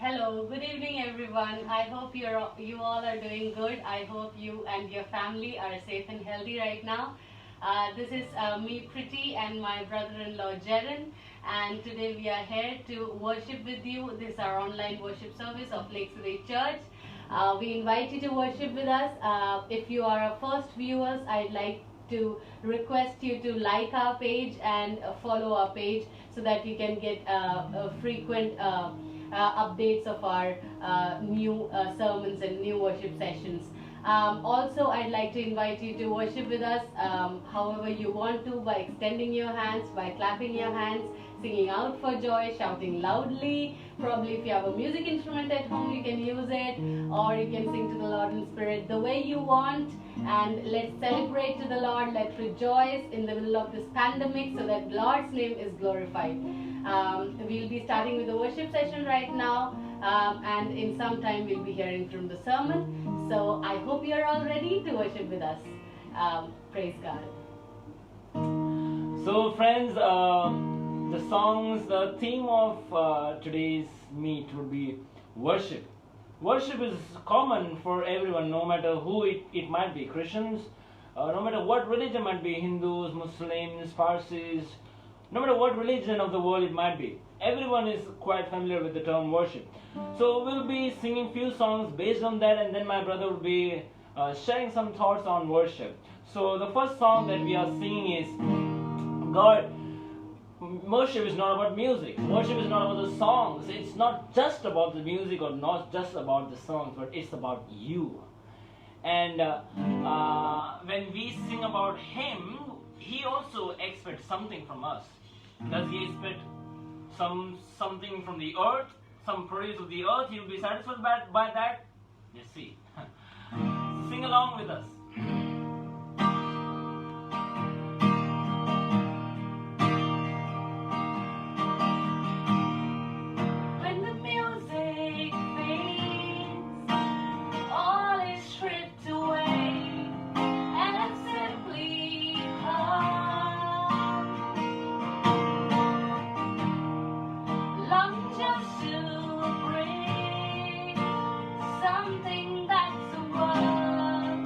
Hello, good evening everyone. I hope you all are doing good. I hope you and your family are safe and healthy right now. This is me, Pretty, and my brother-in-law, Jaren. And today we are here to worship with you. This is our online worship service of Lake City Church. We invite you to worship with us. If you are our first viewers, I'd like to request you to like our page and follow our page so that you can get frequent updates of our new sermons and new worship sessions. Also, I'd like to invite you to worship with us however you want to, by extending your hands, by clapping your hands, singing out for joy, shouting loudly. Probably if you have a music instrument at home, you can use it, or you can sing to the Lord in spirit the way you want. And let's celebrate to the Lord. Let's rejoice in the middle of this pandemic so that Lord's name is glorified. We'll be starting with the worship session right now, and in some time we'll be hearing from the sermon. So I hope you're all ready to worship with us. Praise God. So, friends, the theme of today's meet would be worship. Worship is common for everyone, no matter who it might be. Christians, no matter what religion might be, Hindus, Muslims, Parsis, no matter what religion of the world it might be. Everyone is quite familiar with the term worship. So we'll be singing few songs based on that, and then my brother will be sharing some thoughts on worship. So the first song that we are singing is God. Worship is not about music. Worship is not about the songs. It's not just about the music or not just about the songs, but it's about you. And when we sing about Him, He also expects something from us. Does He expect something from the earth, some produce of the earth? He will be satisfied by that? Let's see. Sing along with us. When the music fades, all is stripped away, and I simply come, long just to bring something that's a word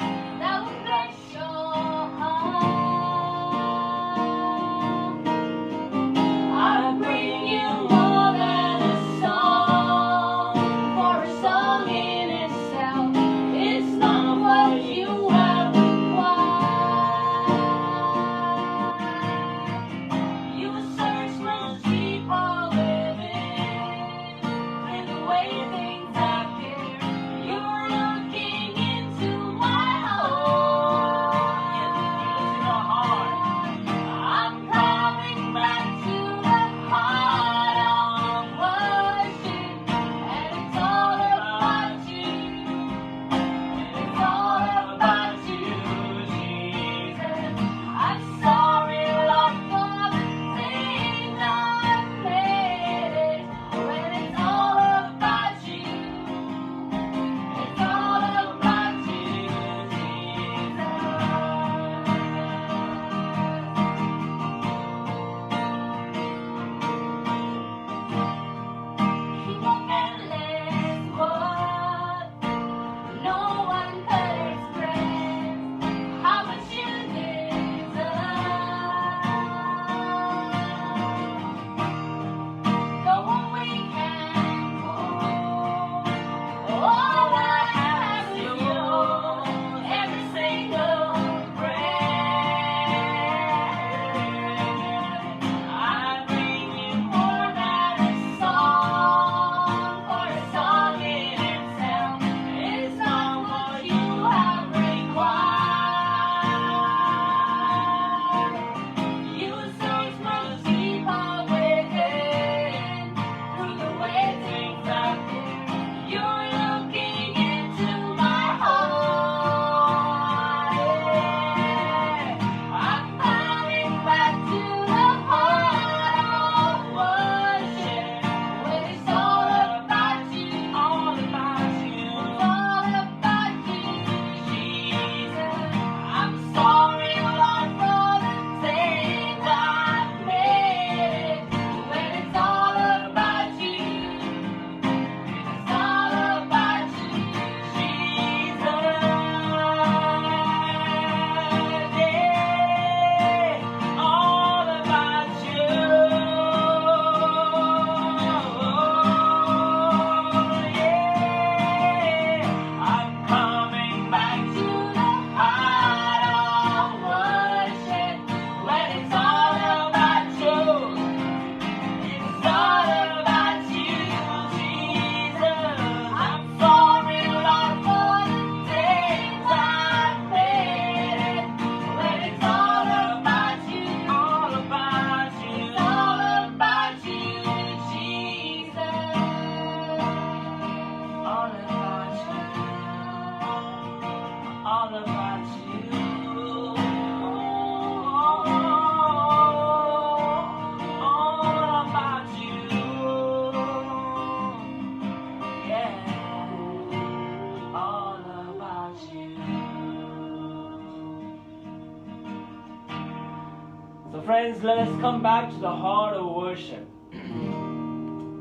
friends, let us come back to the heart of worship.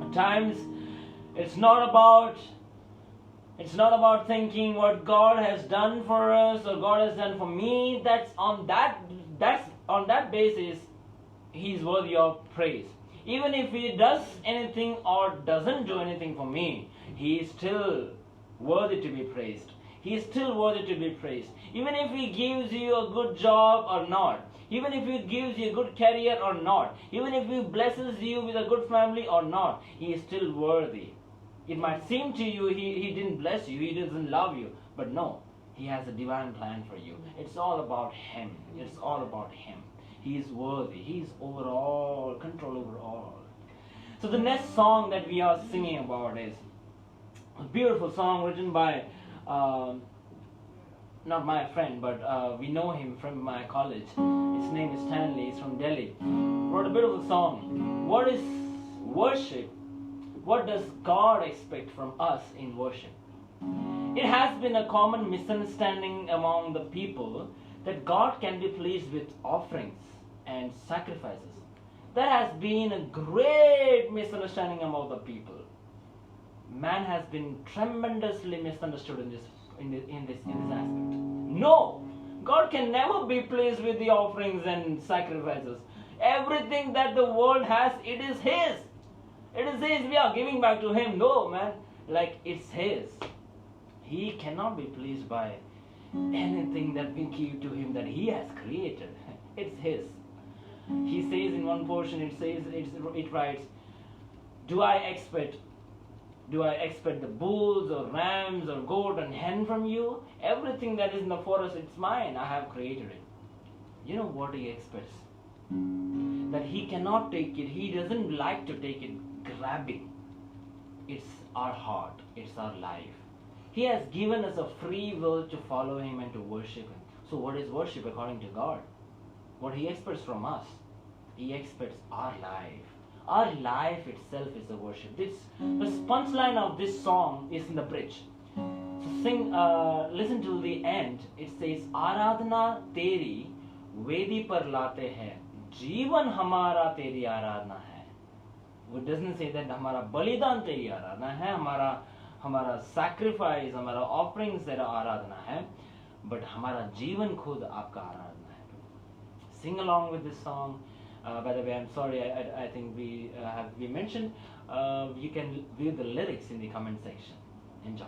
At times, it's not about thinking what God has done for us or God has done for me. That's on that basis He's worthy of praise. Even if He does anything or doesn't do anything for me, He is still worthy to be praised. He is still worthy to be praised. Even if He gives you a good job or not, even if He gives you a good career or not, even if He blesses you with a good family or not, He is still worthy. It might seem to you He didn't bless you, He doesn't love you, but no, He has a divine plan for you. It's all about Him. It's all about Him. He is worthy. He is control over all. So the next song that we are singing about is a beautiful song written by not my friend, but we know him from my college. His name is Stanley. He's from Delhi. Wrote a beautiful song. What is worship? What does God expect from us in worship? It has been a common misunderstanding among the people that God can be pleased with offerings and sacrifices. That has been a great misunderstanding among the people. Man has been tremendously misunderstood in this aspect. No, God can never be pleased with the offerings and sacrifices. Everything that the world has, it is His. It is His. We are giving back to Him. No, man, like it's His. He cannot be pleased by anything that we give to Him that He has created. It's His. He says in one portion, it writes, Do I expect the bulls or rams or goat and hen from you? Everything that is in the forest, it's mine. I have created it. You know what He expects? That He cannot take it. He doesn't like to take it grabbing. It's our heart. It's our life. He has given us a free will to follow Him and to worship Him. So what is worship according to God? What He expects from us? He expects our life. Our life itself is a worship. The punchline of this song is in the bridge. So listen to the end. It says, Aradhana teri vedi par late hai. Jeevan hamara teri aradhana hai. It doesn't say that hamara balidan teri aradhana hai. Hamara sacrifice, hamara offerings tera aradhana hai. But hamara jeevan khud aapka aradhana hai. Sing along with this song. By the way, I'm sorry, I think we mentioned. You can view the lyrics in the comment section. Enjoy.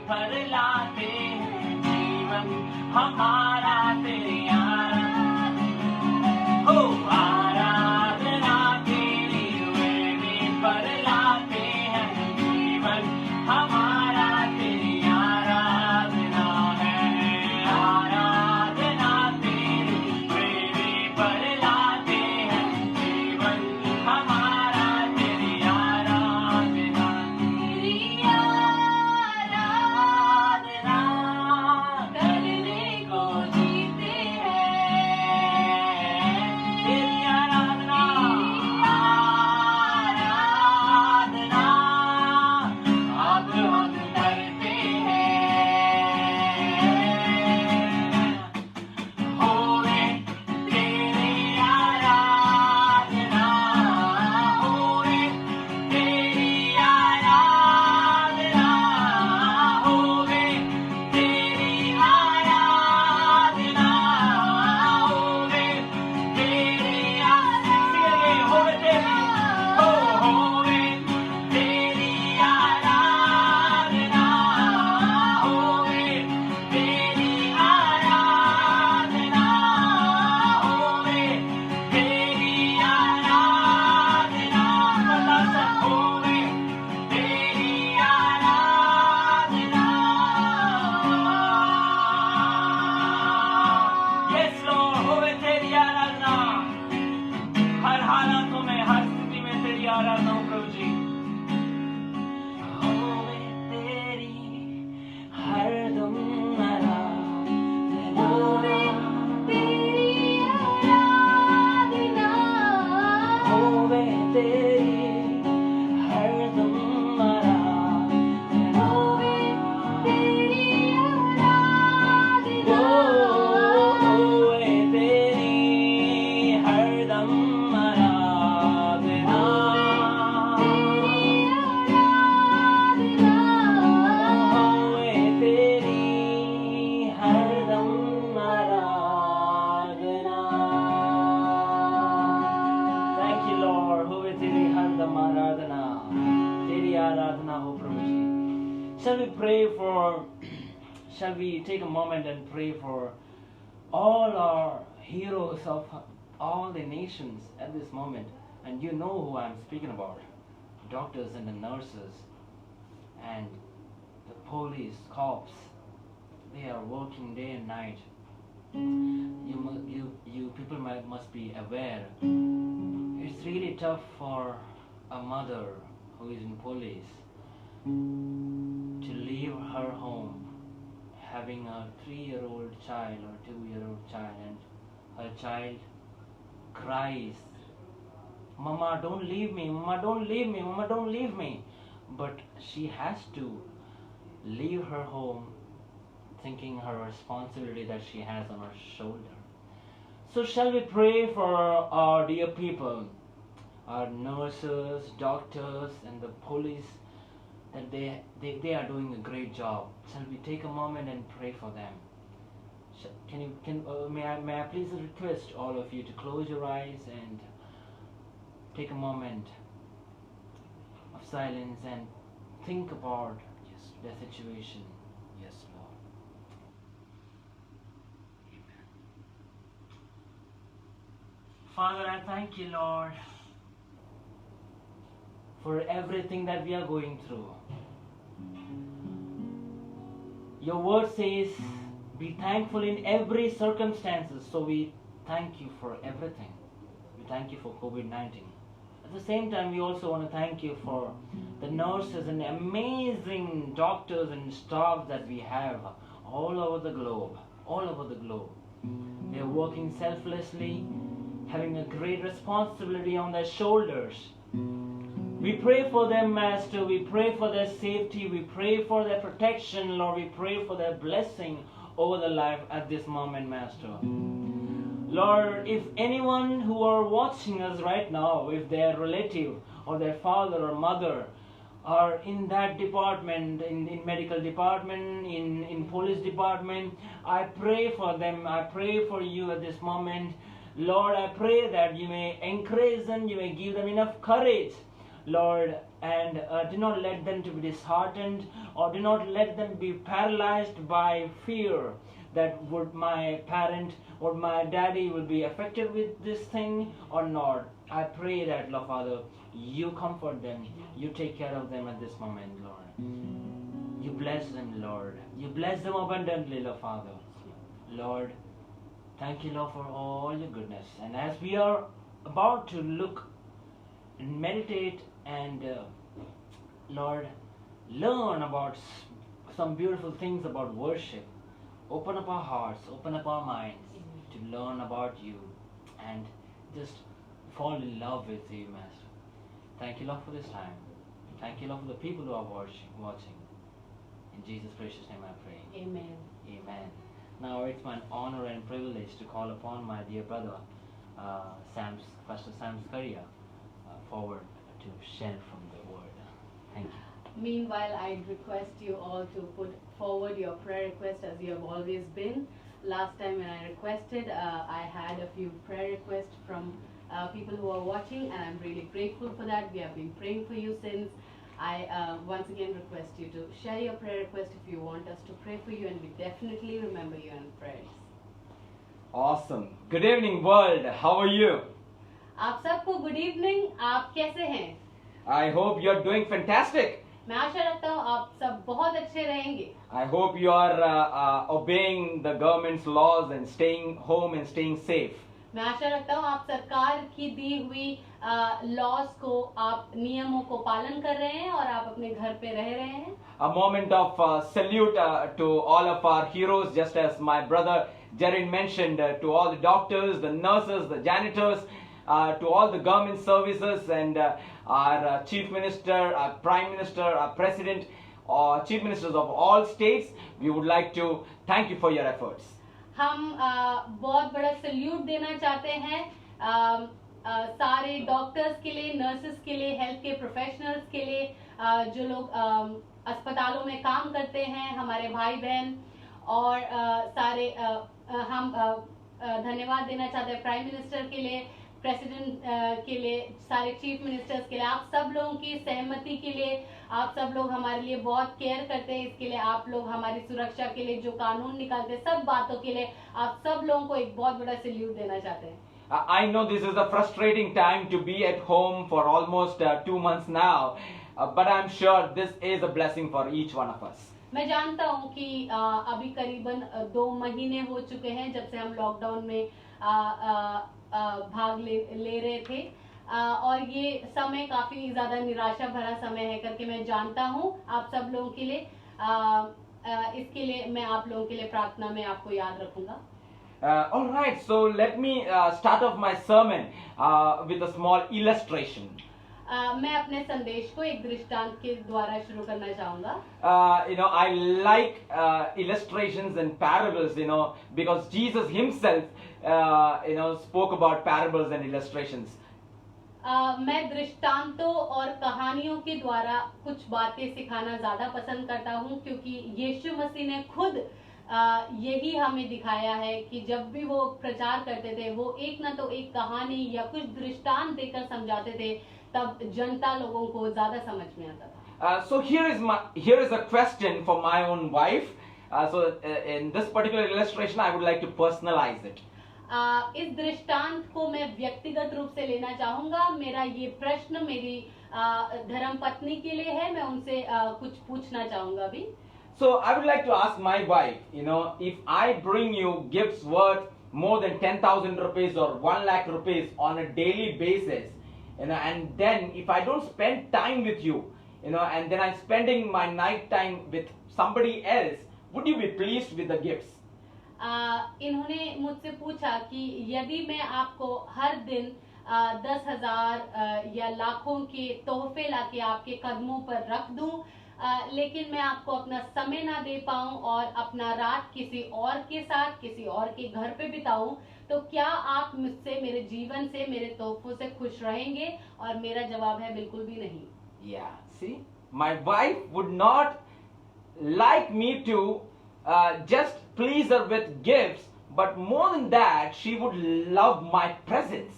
पर लाते हैं जीवन हमारा तेरी आराधना हो आराधना तेरी वेदी पर लाते हैं जीवन हमारा तेरी आराधना है आराधना तेरी वेदी पर लाते हैं जीवन हमारा तेरी आराधना करने को जीते हैं तेरी आराधना आराधना अब हम करते हैं होवे तेरी आराधना होवे तेरी आराधना होवे तेरी आराधना होवे तेरी आराधना होवे तेरी होवे तेरी आराधना होवे तेरी आराधना होवे तेरी आराधना बल्ला होवे तेरी आराधना यस लॉर्ड होवे तेरी आराधना हर हालातों में हर स्थिति में तेरी आराधना हो प्रभु जी होवे तेरी हरदम आराधना होवे तेरी आराधना होवे तेरी हरदम आराधना होवे तेरी आराधना होवे तेरी हरदम आराधना होवे तेरी हरदम आराधना थैंक यू लॉर्ड होवे तेरी हरदम आराधना तेरी आराधना हो प्रभु जी shall we take a moment and pray for all our heroes of all the nations at this moment and you know who I'm speaking about doctors and the nurses and the police cops they are working day and night you people must be aware it's really tough for a mother who is in police to leave her home having a 3-year-old child or 2-year-old child and her child cries mama don't leave me mama don't leave me mama don't leave me but she has to leave her home thinking her responsibility that she has on her shoulder so shall we pray for our dear people our nurses doctors and the police that they are doing a great job shall we take a moment and pray for them may I please request all of you to close your eyes and take a moment of silence and think about the situation. Yes, Lord. Amen. Father, I thank you, Lord, for everything that we are going through. Your word says, be thankful in every circumstances. So we thank you for everything. We thank you for COVID-19. At the same time, we also want to thank you for the nurses and the amazing doctors and staff that we have all over the globe. All over the globe. They are working selflessly, having a great responsibility on their shoulders. We pray for them, Master. We pray for their safety. We pray for their protection, Lord. We pray for their blessing over their life at this moment, Master. Lord, if anyone who are watching us right now, if their relative or their father or mother are in that department, in medical department, in police department, I pray for them. I pray for you at this moment. Lord, I pray that you may encourage them, you may give them enough courage, Lord, and do not let them to be disheartened, or do not let them be paralyzed by fear that would my parent or my daddy will be affected with this thing or not. I pray that, Lord Father, you comfort them, you take care of them at this moment, Lord. You bless them, Lord. You bless them abundantly, Lord Father. Lord, thank you, Lord, for all your goodness. And as we are about to look and meditate and, Lord, learn about some beautiful things about worship, open up our hearts, open up our minds to learn about you and just fall in love with you, Master. Thank you, Lord, for this time. Thank you, Lord, for the people who are watching. In Jesus' precious name I pray. Amen. Amen. Now it's my honor and privilege to call upon my dear brother, Pastor Sam Skaria, forward to share from the word. Thank you. Meanwhile, I request you all to put forward your prayer requests as you have always been. Last time when I requested, I had a few prayer requests from people who are watching, and I'm really grateful for that. We have been praying for you since. I once again request you to share your prayer request if you want us to pray for you, and we definitely remember you in prayers. Awesome. Good evening, world. How are you? आप सबको good evening. आप कैसे हैं? I hope you're doing fantastic. मैं आशा रखता हूँ आप सब बहुत अच्छे रहेंगे. I hope you are obeying the government's laws and staying home and staying safe. मैं आशा रखता हूँ आप सरकार की दी हुई लॉज को, आप नियमों को पालन कर रहे हैं और आप अपने घर पे रह रहे हैं. A moment of salute to all of our heroes, just as my brother Jared mentioned, to all the doctors, the nurses, the janitors, to all the government services, and our chief minister, our prime minister, our president, chief ministers of all states. We would like to thank you for your efforts. हम बहुत बड़ा salute देना चाहते हैं सारे doctors के लिए, nurses के लिए, हेल्थ के प्रोफेशनल्स के लिए, जो लोग अस्पतालों में काम करते हैं, हमारे भाई बहन, और सारे हम धन्यवाद देना चाहते हैं प्राइम मिनिस्टर के लिए, प्रेसिडेंट के लिए, सारे चीफ मिनिस्टर्स के लिए. आप सब लोगों की सहमति के लिए, आप सब लोग हमारे लिए बहुत केयर करते हैं. इसके लिए आप लोग हमारी सुरक्षा के लिए जो कानून निकालते हैं, सब बातों के लिए आप सब लोगों को एक बहुत बड़ा सल्यूट देना चाहते हैं. I know this is a frustrating time to be at home for almost 2 months now, but I'm sure this is a blessing for each one of us. मैं जानता हूँ कि अभी करीबन 2 महीने हो चुके हैं जब से हम लॉकडाउन में भाग ले रहे थे, और ये समय काफी ज्यादा निराशा भरा समय है करके मैं जानता हूँ आप सब लोगों के लिए. इसके लिए मैं आप लोगों के लिए प्रार्थना में आपको याद रखूंगा. All right, so let me start off my sermon with a small illustration. मैं अपने संदेश को एक दृष्टांत के द्वारा शुरू करना चाहूंगा. I like illustrations and parables, because Jesus himself, spoke about parables and illustrations. मैं दृष्टांतों और कहानियों के द्वारा कुछ बातें सिखाना ज्यादा पसंद करता हूँ, क्योंकि यीशु मसीह ने खुद यही हमें दिखाया है कि जब भी वो प्रचार करते थे, वो एक ना तो एक कहानी या कुछ दृष्टांत देकर समझाते थे, तब जनता लोगों को ज्यादा समझ में आता था. So here is a question for my own wife. In this particular illustration, I would like to personalize it. इस दृष्टांत को मैं व्यक्तिगत रूप से लेना चाहूंगा. मेरा ये प्रश्न मेरी धर्म पत्नी के लिए है. मैं उनसे कुछ पूछना चाहूंगा अभी. So I would like to ask my wife, if I bring you gifts worth more than 10,000 rupees or 1 lakh rupees on a daily basis, and then if I don't spend time with you, and then I'm spending my night time with somebody else, would you be pleased with the gifts? इन्होंने मुझसे पूछा कि यदि मैं आपको हर दिन 10,000 या लाखों के तोहफे लाके आपके कदमों पर रख दूं, लेकिन मैं आपको अपना समय ना दे पाऊं और अपना रात किसी और के साथ, किसी और के घर पे बिताऊं, तो क्या आप मुझसे, मेरे जीवन से, मेरे तोहफों से खुश रहेंगे? और मेरा जवाब है बिल्कुल भी नहीं. Yeah, see, my wife would not like me to just please her with gifts, but more than that, she would love my presence.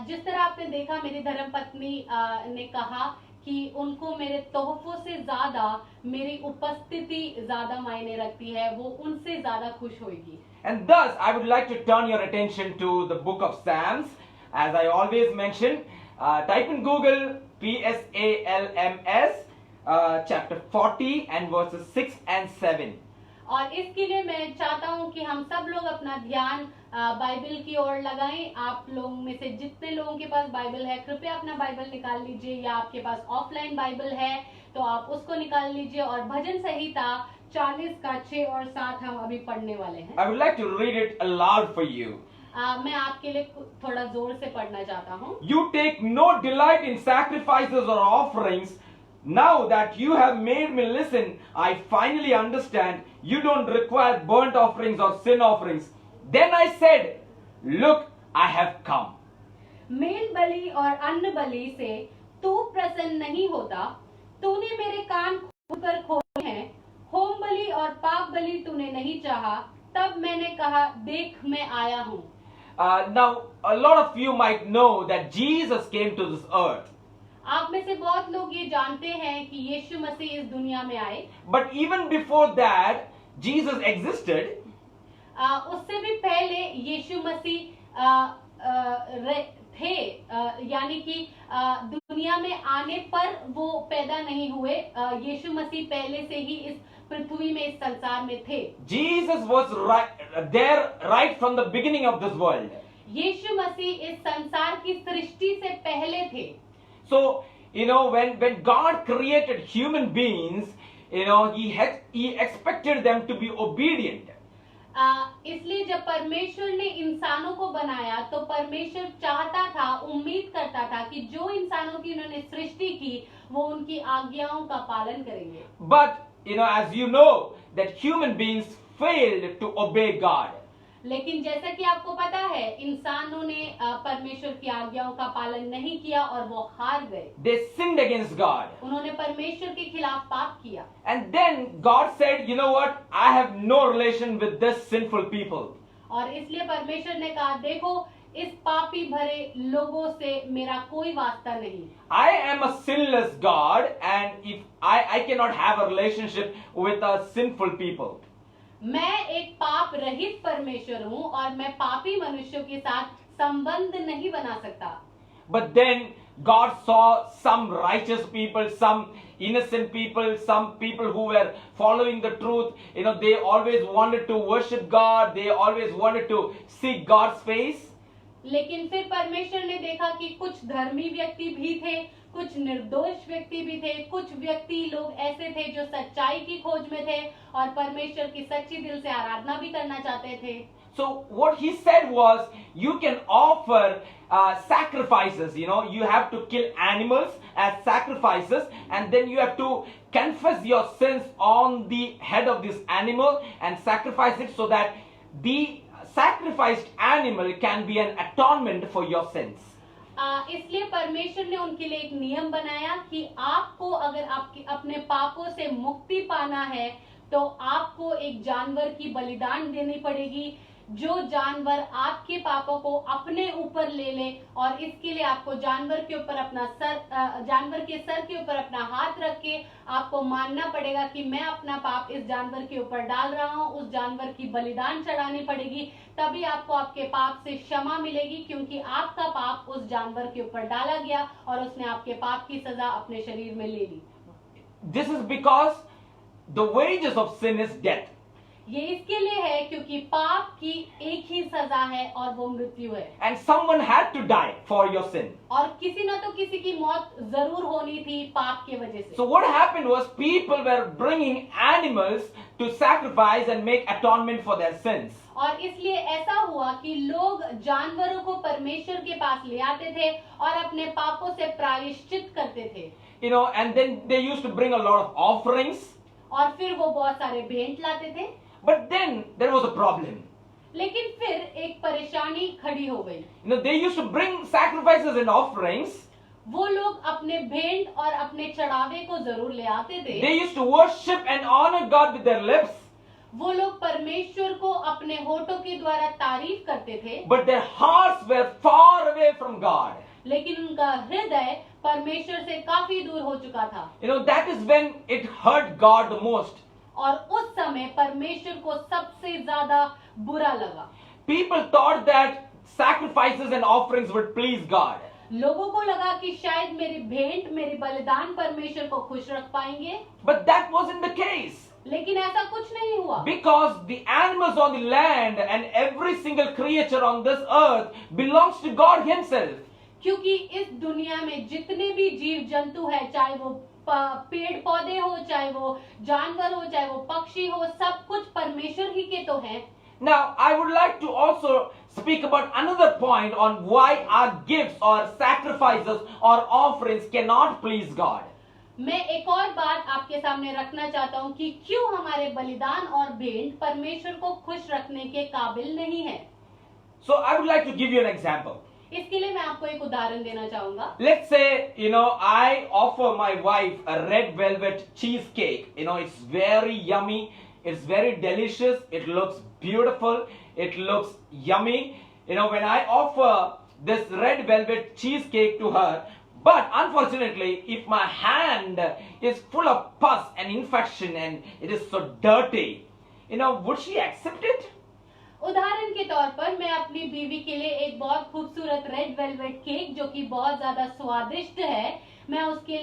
जिस तरह आपने देखा, मेरी धर्मपत्नी ने कहा कि उनको मेरे तोहफों से ज्यादा मेरी उपस्थिति ज्यादा मायने रखती है, वो उनसे ज्यादा खुश होगी। And thus, I would like to turn your attention to the book of Psalms. As I always mention, type in Google Psalms, chapter 40 and verses 6 and 7. और इसके लिए मैं चाहता हूँ कि हम सब लोग अपना ध्यान बाइबल की ओर लगाएं। आप लोग में से जितने लोगों के पास बाइबल है, कृपया अपना बाइबल निकाल लीजिए, या आपके पास ऑफलाइन बाइबल है तो आप उसको निकाल लीजिए। और भजन संहिता 40 का 6 और 7 हम अभी पढ़ने वाले हैं। I would like to read it aloud for you. मैं आपके लिए थोड़ा जोर से पढ़ना चाहता हूँ। You take no delight in sacrifices or offerings. Now that you have made me listen, I finally understand you don't require burnt offerings or sin offerings. Then I said, look, I have come. मेल बलि और अन्न बलि से तू प्रसन्न नहीं होता, तूने मेरे कान खोलकर खोले हैं। होम बलि और पाप बलि तूने नहीं चाहा, तब मैंने कहा देख मैं आया हूँ। Now, a lot of you might know that Jesus came to this earth. आप में से बहुत लोग ये जानते हैं कि यीशु मसीह इस दुनिया में आए। But even before that, Jesus existed. उससे भी पहले यीशु मसीह थे, यानी कि दुनिया में आने पर वो पैदा नहीं हुए। यीशु मसीह पहले से ही इस पृथ्वी में, इस संसार में थे। Jesus was there right from the beginning of this world. यीशु मसीह इस संसार की सृष्टि से पहले थे। So, when God created human beings, he expected them to be obedient. इसलिए जब परमेश्वर ने इंसानों को बनाया तो परमेश्वर चाहता था, उम्मीद करता था कि जो इंसानों की उन्होंने सृष्टि की वो उनकी आज्ञाओं का पालन करेंगे। But, as you know, that human beings failed to obey God. लेकिन जैसा कि आपको पता है, इंसानों ने परमेश्वर की आज्ञाओं का पालन नहीं किया और वो हार गए। They sinned against God. उन्होंने परमेश्वर के खिलाफ पाप किया। And then God said, you know what? I have no relation with this sinful people. और इसलिए परमेश्वर ने कहा, देखो इस पापी भरे लोगों से मेरा कोई वास्ता नहीं। I am a sinless God, and if I cannot have a relationship with a sinful people. मैं एक पाप रहित परमेश्वर हूँ और मैं पापी मनुष्यों के साथ संबंध नहीं बना सकता। But then God saw some righteous people, some innocent people, some people who were following the truth. They always wanted to worship God. They always wanted to seek God's face. लेकिन फिर परमेश्वर ने देखा कि कुछ धर्मी व्यक्ति भी थे, कुछ निर्दोष व्यक्ति भी थे, कुछ व्यक्ति लोग ऐसे थे जो सच्चाई की खोज में थे और परमेश्वर की सच्ची दिल से आराधना भी करना चाहते थे। So what he said was, you can offer sacrifices. You have to kill animals as sacrifices, and then you have to confess your sins on the head of this animal and sacrifice it, so that the sacrificed animal can be an atonement for your sins. इसलिए परमेश्वर ने उनके लिए एक नियम बनाया कि आपको अगर आपके अपने पापों से मुक्ति पाना है तो आपको एक जानवर की बलिदान देनी पड़ेगी, जो जानवर आपके पापों को अपने ऊपर ले ले। और इसके लिए आपको जानवर के ऊपर अपना जानवर के सर के ऊपर अपना हाथ रख के आपको मानना पड़ेगा कि मैं अपना पाप इस जानवर के ऊपर डाल रहा हूँ। उस जानवर की बलिदान चढ़ानी पड़ेगी, तभी आपको आपके पाप से क्षमा मिलेगी, क्योंकि आपका पाप उस जानवर के ऊपर डाला गया और उसने आपके पाप की सजा अपने शरीर में ले ली। This is because the wages of sin is death. ये इसके लिए है क्योंकि पाप की एक ही सजा है और वो मृत्यु है। And someone had to die for your sin. और किसी न तो किसी की मौत जरूर होनी थी पाप की वजह से। So what happened was, people were bringing animals to sacrifice and make atonement for their sins. और इसलिए ऐसा हुआ कि लोग जानवरों को परमेश्वर के पास ले आते थे और अपने पापों से प्रायश्चित करते थे। And then they used to bring a lot of offerings. और फिर वो बहुत सारे भेंट लाते थे। But then there was a problem. लेकिन फिर एक परेशानी खड़ी हो गई। They used to bring sacrifices and offerings. वो लोग अपने भेंट और अपने चढ़ावे को जरूर ले आते थे। They used to worship and honor God with their lips. वो लोग परमेश्वर को अपने होठों के द्वारा तारीफ करते थे। But their hearts were far away from God. लेकिन उनका हृदय परमेश्वर से काफी दूर हो चुका था। You know, that is when it hurt God the most. और उस समय परमेश्वर को सबसे ज्यादा बुरा लगा। People thought that sacrifices and offerings would please God. लोगों को लगा कि शायद मेरी भेंट, मेरी बलिदान परमेश्वर को खुश रख पाएंगे, But that wasn't the case. लेकिन ऐसा कुछ नहीं हुआ। Because the animals on the land and every single creature on this earth belongs to God Himself. क्योंकि इस दुनिया में जितने भी जीव जंतु है, चाहे वो पेड़ पौधे हो, चाहे वो जानवर हो, चाहे वो पक्षी हो, सब कुछ परमेश्वर ही के तो हैं। Now, I would like to also speak about another point on why our gifts or sacrifices or offerings cannot please God. मैं एक और बात आपके सामने रखना चाहता हूँ कि क्यों हमारे बलिदान और भेंट परमेश्वर को खुश रखने के काबिल नहीं है। So, I would like to give you an example. इसके लिए मैं आपको एक उदाहरण देना चाहूंगा। Let's say, I offer my wife a red velvet cheesecake. It's very yummy. It's very delicious. It looks beautiful. It looks yummy. When I offer this red velvet cheesecake to her, but unfortunately, if my hand is full of pus and infection and it is so dirty, would she accept it? उदाहरण के तौर पर मैं अपनी बीवी के लिए एक बहुत खूबसूरत रेड वेलवेट केक, जो कि बहुत ज्यादा स्वादिष्ट है, मैं उसके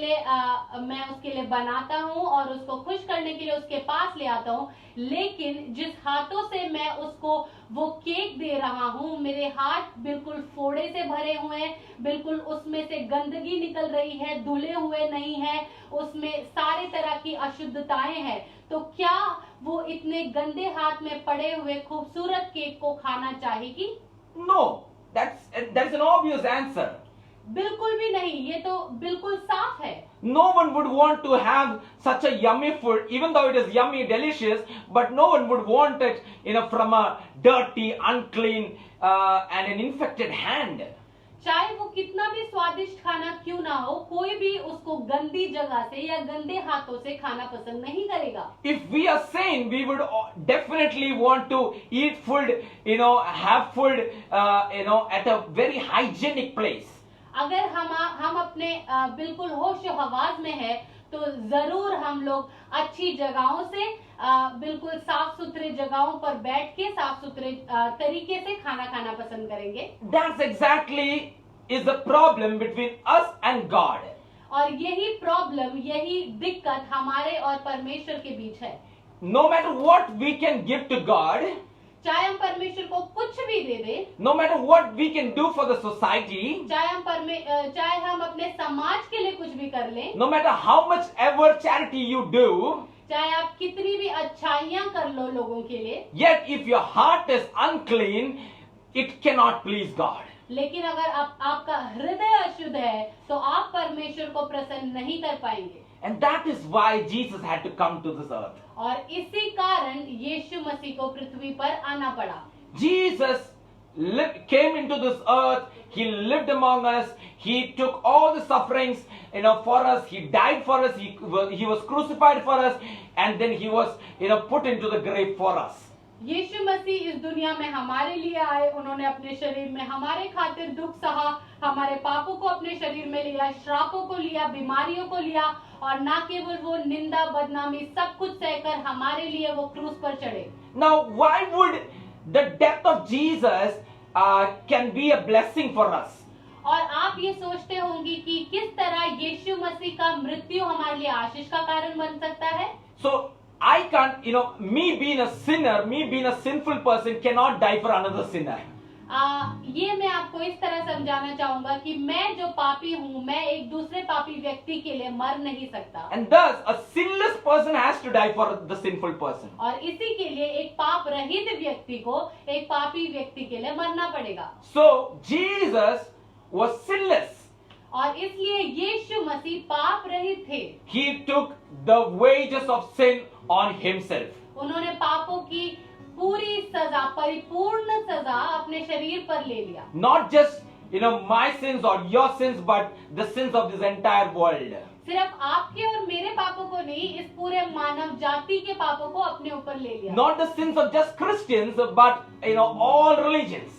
लिए बनाता हूँ और उसको खुश करने के लिए उसके पास ले आता हूँ। लेकिन जिस हाथों से मैं उसको वो केक दे रहा हूँ, मेरे हाथ बिल्कुल फोड़े से भरे हुए हैं, बिल्कुल उसमें से गंदगी निकल रही है, धुले हुए नहीं है, उसमें सारे तरह की अशुद्धताएं हैं। तो क्या वो इतने गंदे हाथ में पड़े हुए खूबसूरत केक को खाना चाहेगी? No, that's an obvious answer. बिल्कुल भी नहीं, ये तो बिल्कुल साफ है। No one would want to have such a yummy food, even though it is yummy, delicious, but no one would want it, from a dirty, unclean, and an infected hand. चाहे वो कितना भी स्वादिष्ट खाना क्यों ना हो, कोई भी उसको गंदी जगह से या गंदे हाथों से खाना पसंद नहीं करेगा। If we are sane, we would definitely want to eat food, have food, at a very hygienic place. अगर हम अपने बिल्कुल होश हवास में है, तो जरूर हम लोग अच्छी जगहों से, बिल्कुल साफ सुथरे जगहों पर बैठ के साफ सुथरे तरीके से खाना खाना पसंद करेंगे। That's exactly is the problem between us and God. और यही प्रॉब्लम, यही दिक्कत हमारे और परमेश्वर के बीच है। No matter what we can give to God, चाहे हम परमेश्वर को कुछ भी दे दे, no matter what we can do for the society, चाहे हम अपने समाज के लिए कुछ भी कर लें, no matter how much ever charity you do, चाहे आप कितनी भी अच्छाइयां कर लो लोगों के लिए, yet if your heart is unclean, it cannot please God. लेकिन अगर आपका हृदय अशुद्ध है, तो आप परमेश्वर को प्रसन्न नहीं कर पाएंगे। And that is why Jesus had to come to this earth. और इसी कारण यीशु मसीह को पृथ्वी पर आना पड़ा। Jesus came into this earth. He lived among us. He took all the sufferings, for us. He died for us. He was crucified for us, and then he was, put into the grave for us. यीशु मसीह इस दुनिया में हमारे लिए आए, उन्होंने अपने शरीर में हमारे खातिर दुख सहा, हमारे पापों को अपने शरीर में लिया, श्रापों को लिया, बीमारियों को लिया, और ना केवल वो निंदा बदनामी सब कुछ सहकर हमारे लिए वो क्रूस पर चढ़े। Now, why would the death of Jesus can be a blessing for us? और आप ये सोचते होंगे कि किस तरह यीशु मसीह का मृत्यु हमारे लिए आशीष का कारण बन सकता है। So I can't, me being a sinner, me being a sinful person cannot die for another sinner. ये मैं आपको इस तरह समझाना चाहूंगा कि मैं जो पापी हूँ, मैं एक दूसरे पापी व्यक्ति के लिए मर नहीं सकता। And thus, a sinless person has to die for the sinful person. और इसी के लिए एक पाप रहित व्यक्ति को एक पापी व्यक्ति के लिए मरना पड़ेगा। So Jesus was sinless. और इसलिए यीशु मसीह पाप रहित थे। He took the wages of sin on himself. उन्होंने पापों की पूरी सजा, परिपूर्ण सजा अपने शरीर पर ले लिया। Not just, my sins or your sins, but the sins of this entire world. सिर्फ आपके और मेरे पापों को नहीं, इस पूरे मानव जाति के पापों को अपने ऊपर ले लिया। Not the sins of just Christians, but all religions.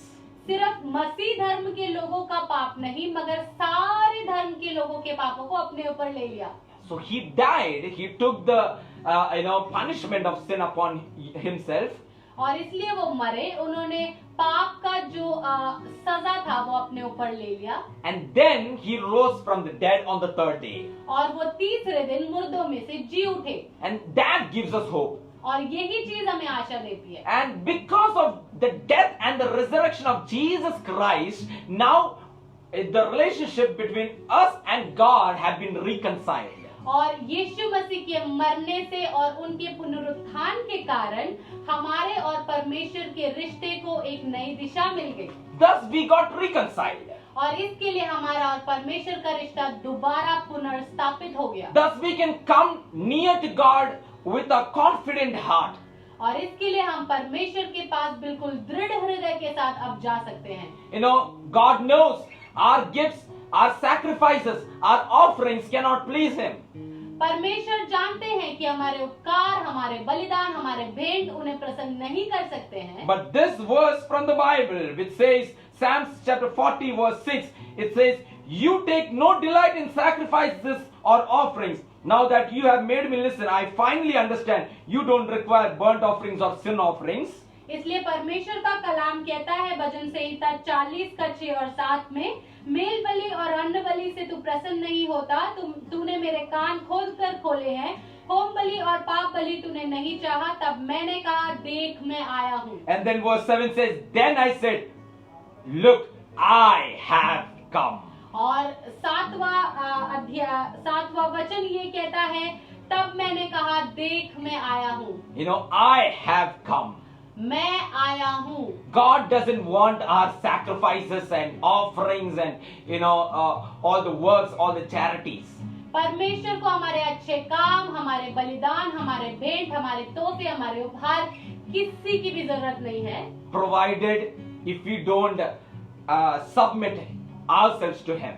सिर्फ मसीह धर्म के लोगों का पाप नहीं मगर सारे धर्म के लोगों के पापों को अपने ऊपर ले लिया। So he died, he took the punishment of sin upon himself. और इसलिए वो मरे, उन्होंने पाप का जो सजा था वो अपने ऊपर ले लिया। And then he rose from the dead on the third day. और वो तीसरे दिन मुर्दों में से जी उठे। And that gives us hope. और यही चीज हमें आशा देती है। And because of the death and the resurrection of Jesus Christ, now the relationship between us and God have been reconciled. और यीशु मसीह के मरने से और उनके पुनरुत्थान के कारण हमारे और परमेश्वर के रिश्ते को एक नई दिशा मिल गई। Thus we got reconciled. और इसके लिए हमारा और परमेश्वर का रिश्ता दोबारा पुनर्स्थापित हो गया। Thus we can come near to God with a confident heart. और इसके लिए हम परमेश्वर के पास बिल्कुल दृढ़ हृदय के साथ अब जा सकते हैं। You know, God knows our gifts, our sacrifices, our offerings cannot please Him. परमेश्वर जानते हैं कि हमारे उपकार, हमारे बलिदान, हमारे भेंट उन्हें प्रसन्न नहीं कर सकते हैं। But this verse from the Bible, which says, Psalms chapter 40 verse 6, it says, "You take no delight in sacrifices or offerings. Now that you have made me listen, I finally understand. You don't require burnt offerings or sin offerings." इसलिए परमेश्वर का कलाम कहता है भजन संहिता 40 का 6 और 7 में, mail बलि और अन्न बलि से तू प्रसन्न नहीं होता, तूने मेरे कान खोल कर खोले हैं, होम बलि और पाप बलि तूने नहीं चाहा, तब मैंने कहा देख मैं आया हूँ। And then verse 7 says, "Then I said, look, I have come." और सातवां वचन ये कहता है, तब मैंने कहा देख मैं आया हूँ। You know, I have come. मैं आया हूँ। God doesn't want our sacrifices and offerings and all the works, all the charities. परमेश्वर को हमारे अच्छे काम, हमारे बलिदान, हमारे भेंट, हमारे तोहफे, हमारे उपहार किसी की भी जरूरत नहीं है, Provided if we don't submit ourselves to Him.